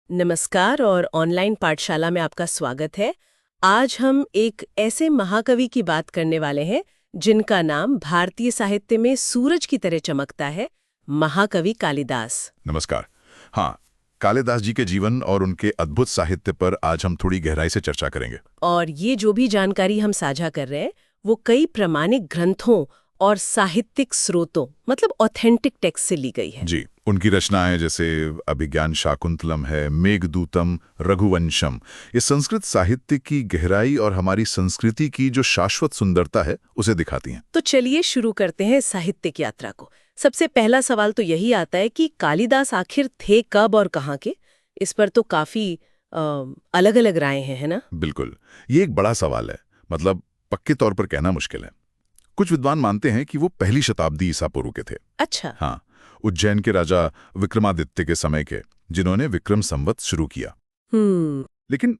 नमस्कार और ऑनलाइन पाठशाला में आपका स्वागत है। आज हम एक ऐसे महाकवि की बात करने वाले हैं जिनका नाम भारतीय साहित्य में सूरज की तरह चमकता है, महाकवि कालिदास। नमस्कार। हाँ, कालिदास जी के जीवन और उनके अद्भुत साहित्य पर आज हम थोड़ी गहराई से चर्चा करेंगे। और ये जो भी जानकारी हम साझा कर रहे हैं वो कई प्रमाणिक ग्रंथों और साहित्यिक स्रोतों मतलब ऑथेंटिक टेक्स्ट से ली गई है। जी, उनकी रचनाएं जैसे अभिज्ञान शाकुंतलम है, मेघदूतम, रघुवंशम, ये संस्कृत साहित्य की गहराई और हमारी संस्कृति की जो शाश्वत सुंदरता है उसे दिखाती हैं। तो चलिए शुरू करते हैं साहित्यिक यात्रा को। सबसे पहला सवाल तो यही आता है कि कालिदास आखिर थे कब और कहाँ के। इस पर तो काफी अलग-अलग राय हैं, है ना? बिल्कुल, ये एक बड़ा सवाल है। मतलब पक्के तौर पर कहना मुश्किल है। कुछ विद्वान मानते हैं कि वो पहली शताब्दी ईसा पूर्व के थे। अच्छा। हाँ, उज्जैन के राजा विक्रमादित्य के समय के, जिन्होंने विक्रम संवत शुरू किया। लेकिन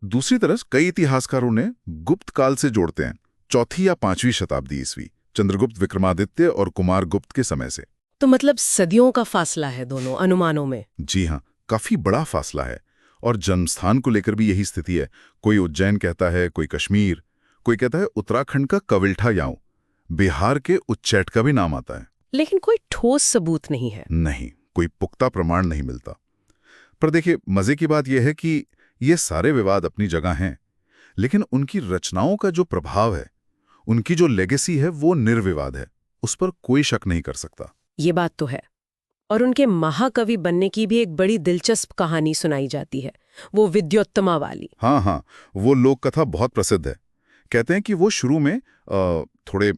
दूसरी तरफ कई इतिहासकारों ने गुप्त काल से जोड़ते हैं, चौथी या पांचवी शताब्दी ईस्वी, चंद्रगुप्त विक्रमादित्य और कुमारगुप्त के समय से। तो मतलब सदियों का फासला है दोनों अनुमानों में। जी हाँ, काफी बड़ा फासला है। और जन्मस्थान को लेकर भी यही स्थिति है। कोई उज्जैन कहता है, कोई कश्मीर, कोई कहता है उत्तराखंड का कविल्ठा याऊ, बिहार के उच्चैठ का भी नाम आता है। लेकिन कोई ठोस सबूत नहीं है। नहीं, कोई पुख्ता प्रमाण नहीं मिलता। पर देखिए, मजे की बात यह है कि ये सारे विवाद अपनी जगह हैं, लेकिन उनकी रचनाओं का जो प्रभाव है, उनकी जो लेगेसी है, वो निर्विवाद है। उस पर कोई शक नहीं कर सकता। ये बात तो है। और उनके महाकवि बनने की भी एक बड़ी दिलचस्प कहानी सुनाई जाती है, वो विद्योत्तमा वाली। हाँ, वो लोक कथा बहुत प्रसिद्ध है। कहते हैं कि वो शुरू में थोड़े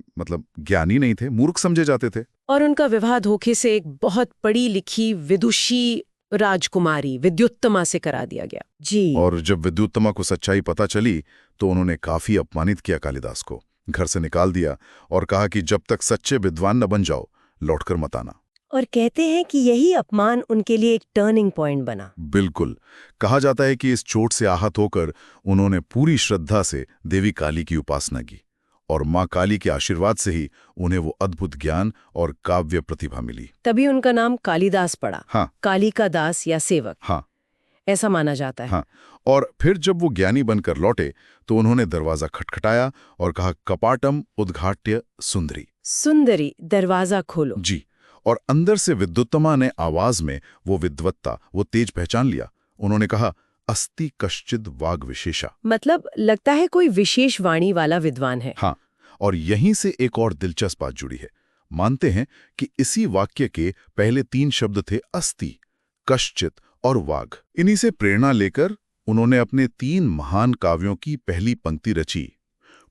ज्ञानी नहीं थे, मूर्ख समझे जाते थे। और उनका विवाह धोखे से एक बहुत पढ़ी लिखी विदुषी राजकुमारी विद्योत्तमा से करा दिया गया। जी। और जब विद्योत्तमा को सच्चाई पता चली तो उन्होंने काफी अपमानित किया कालिदास को, घर से निकाल दिया और कहा कि जब तक सच्चे विद्वान न बन जाओ, लौटकर मत आना। और कहते हैं कि यही अपमान उनके लिए एक टर्निंग पॉइंट बना। बिल्कुल। कहा जाता है कि इस चोट से आहत होकर उन्होंने पूरी श्रद्धा से देवी काली की उपासना की और मां काली के आशीर्वाद से ही उन्हें वो अद्भुत ज्ञान और काव्य प्रतिभा मिली। तभी उनका नाम कालिदास पड़ा। हाँ। काली का दास या सेवक। हाँ, ऐसा माना जाता है। हाँ। और फिर जब वो ज्ञानी बनकर लौटे तो उन्होंने दरवाजा खटखटाया और कहा, कपाटम उद्घाट्य सुंदरी। सुंदरी, दरवाजा खोलो। जी। और अंदर से विद्युत्तमा ने आवाज में वो विद्वत्ता, वो तेज पहचान लिया। उन्होंने कहा, अस्ति कश्चिद वाग विशेषा। मतलब लगता है कोई विशेष वाणी वाला विद्वान है। हाँ, और यहीं से एक और दिलचस्प बात जुड़ी है। मानते हैं कि इसी वाक्य के पहले 3 शब्द थे अस्ति, कश्चित और वाग। इन्हीं से प्रेरणा लेकर उन्होंने अपने 3 महान काव्यों की पहली पंक्ति रची।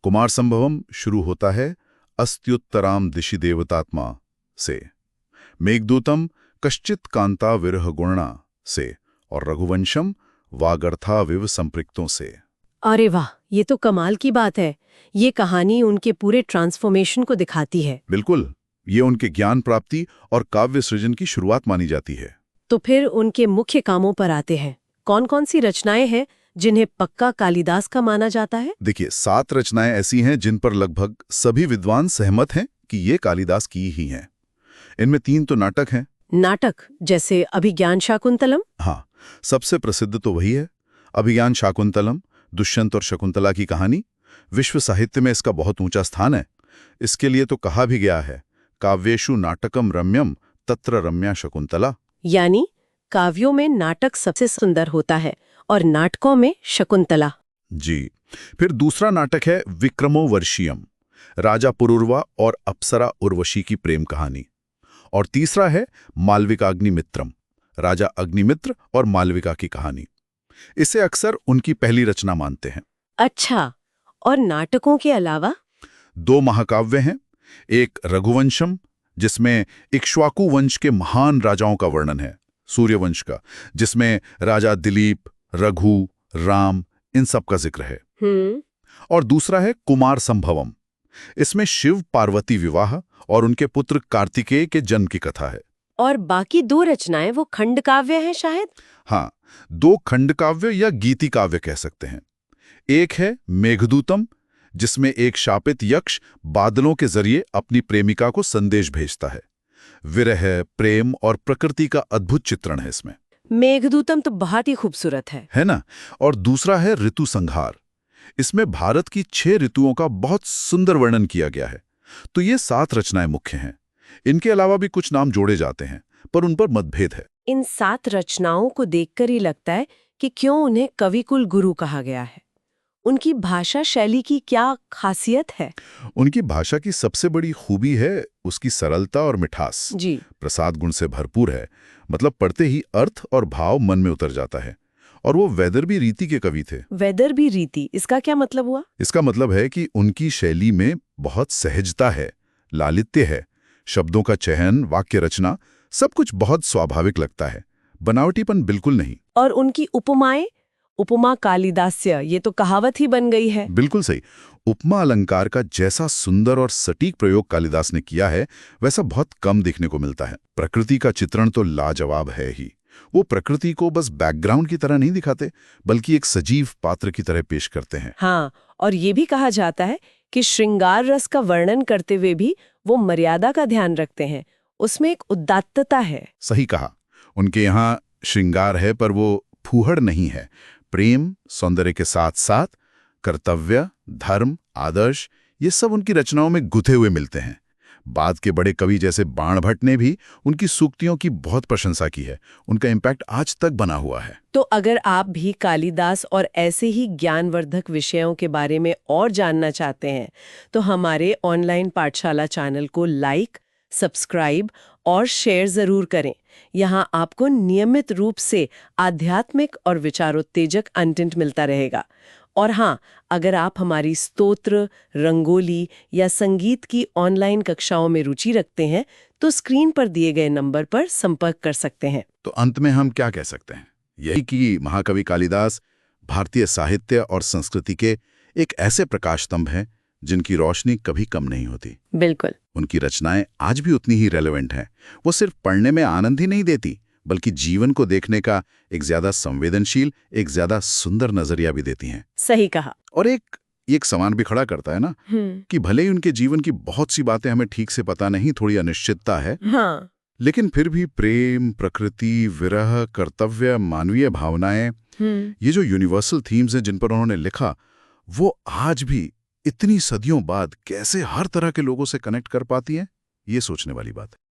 कुमार संभवम शुरू होता है अस्त्युत्तराम दिशि देवतात्मा से, मेघदूतम कश्चित कांता विरह गुणना से, और रघुवंशम वागर्था विव संपृक्तों से। अरे वाह, ये तो कमाल की बात है। ये कहानी उनके पूरे ट्रांसफॉर्मेशन को दिखाती है। बिल्कुल, ये उनके ज्ञान प्राप्ति और काव्य सृजन की शुरुआत मानी जाती है। तो फिर उनके मुख्य कामों पर आते हैं। कौन-कौन सी रचनाएं हैं जिन्हें पक्का कालिदास का माना जाता है? देखिए, 7 रचनाएं ऐसी हैं जिन पर लगभग सभी विद्वान सहमत हैं कि ये कालिदास की ही हैं। इनमें 3 तो नाटक हैं। नाटक जैसे अभिज्ञान शाकुंतलम? हाँ, सबसे प्रसिद्ध तो वही है, अभिज्ञान शाकुंतलम, दुष्यंत और शकुंतला की कहानी। विश्व साहित्य में इसका बहुत ऊंचा स्थान है। इसके लिए तो कहा भी गया है, काव्येषु नाटकम रम्यम तत्र रम्या शकुंतला। यानी काव्यों में नाटक सबसे सुंदर होता है और नाटकों में शकुंतला। जी। फिर दूसरा नाटक है विक्रमोवर्षीयम, राजा पुरुरवा और अप्सरा उर्वशी की प्रेम कहानी। और तीसरा है मालविकाग्निमित्रम, राजा अग्निमित्र और मालविका की कहानी। इसे अक्सर उनकी पहली रचना मानते हैं। अच्छा, और नाटकों के अलावा 2 महाकाव्य हैं। एक रघुवंशम, जिसमें इक्ष्वाकु वंश के महान राजाओं का वर्णन है, सूर्यवंश का, जिसमें राजा दिलीप, रघु, राम, इन सब का जिक्र है। और दूसरा है कुमार संभवम। इसमें शिव पार्वती विवाह और उनके पुत्र कार्तिकेय के जन्म की कथा है। और बाकी 2 रचनाएं वो खंड काव्य हैं शायद? हाँ, 2 खंड काव्य या गीति काव्य कह सकते हैं। एक है मेघदूतम, जिसमें एक शापित यक्ष बादलों के जरिए अपनी प्रेमिका को संदेश भेजता है। विरह, प्रेम और प्रकृति का अद्भुत चित्रण है इसमें। मेघदूतम तो बहुत ही खूबसूरत है ना। और दूसरा है ऋतु संहार। इसमें भारत की 6 ऋतुओं का बहुत सुंदर वर्णन किया गया है। तो ये 7 रचनाएं मुख्य हैं। इनके अलावा भी कुछ नाम जोड़े जाते हैं, पर उन पर मतभेद है। इन 7 रचनाओं को देखकर ही लगता है कि क्यों उन्हें कविकुल गुरु कहा गया है। उनकी भाषा शैली की क्या खासियत है? उनकी भाषा की सबसे बड़ी खूबी है उसकी सरलता और मिठास। जी। प्रसाद गुण से भरपूर है। मतलब पढ़ते ही अर्थ और भाव मन में उतर जाता है। और वो वैदर्भी रीति के कवि थे। वैदर्भी रीति, इसका क्या मतलब हुआ? इसका मतलब है कि उनकी शैली में बहुत सहजता है, लालित्य है। शब्दों का चयन, वाक्य रचना, सब कुछ बहुत स्वाभाविक लगता है। बनावटीपन बिल्कुल नहीं। और उनकी उपमाएं, उपमा कालिदास्य, ये तो कहावत ही बन गई है। बिल्कुल सही। उपमा अलंकार का जैसा सुंदर और सटीक प्रयोग कालिदास ने किया है, वैसा बहुत कम देखने को मिलता है। प्रकृति का चित्रण तो लाजवाब है ही। वो प्रकृति को बस बैकग्राउंड की तरह नहीं दिखाते, बल्कि एक सजीव पात्र की तरह पेश करते हैं। हाँ, और ये भी कहा जाता है कि श्रृंगार रस का वर्णन करते हुए भी वो मर्यादा का ध्यान रखते हैं। उसमें एक उदात्तता है। सही कहा। उनके यहाँ श्रृंगार है, पर वो फूहड़ नहीं है। प्रेम, सौंदर्य के साथ साथ कर्तव्य, धर्म, आदर्श, ये सब उनकी रचनाओं में गुथे हुए मिलते हैं। बाद के बड़े कवि जैसे बाणभट्ट ने भी उनकी सूक्तियों की बहुत प्रशंसा की है। उनका इम्पैक्ट आज तक बना हुआ है। तो अगर आप भी कालिदास और ऐसे ही ज्ञानवर्धक विषयों के बारे में और जानना चाहते हैं, तो हमारे ऑनलाइन पाठशाला चैनल को लाइक, सब्सक्राइब और शेयर जरूर करें। यहाँ आपको नियमित रूप से आध्यात्मिक और विचारोत्तेजक कंटेंट मिलता रहेगा। और हाँ, अगर आप हमारी स्तोत्र, रंगोली या संगीत की ऑनलाइन कक्षाओं में रुचि रखते हैं, तो स्क्रीन पर दिए गए नंबर पर संपर्क कर सकते हैं। तो अंत में हम क्या कह सकते हैं? यही कि महाकवि कालिदास भारतीय साहित्य और संस्कृति के एक ऐसे प्रकाश स्तंभ हैं जिनकी रोशनी कभी कम नहीं होती। बिल्कुल। उनकी रचनाएं आज भी उतनी ही रेलेवेंट हैं। वो सिर्फ पढ़ने में आनंद ही नहीं देती, बल्कि जीवन को देखने का एक ज्यादा संवेदनशील, एक ज्यादा सुंदर नजरिया भी देती हैं। सही कहा। और एक सवाल भी खड़ा करता है ना, कि भले ही उनके जीवन की बहुत सी बातें हमें ठीक से पता नहीं, थोड़ी अनिश्चितता है, हाँ। लेकिन फिर भी प्रेम, प्रकृति, विरह, कर्तव्य, मानवीय भावनाएं, ये जो यूनिवर्सल थीम्स हैं जिन पर उन्होंने लिखा, वो आज भी इतनी सदियों बाद कैसे हर तरह के लोगों से कनेक्ट कर पाती हैं, ये सोचने वाली बात है।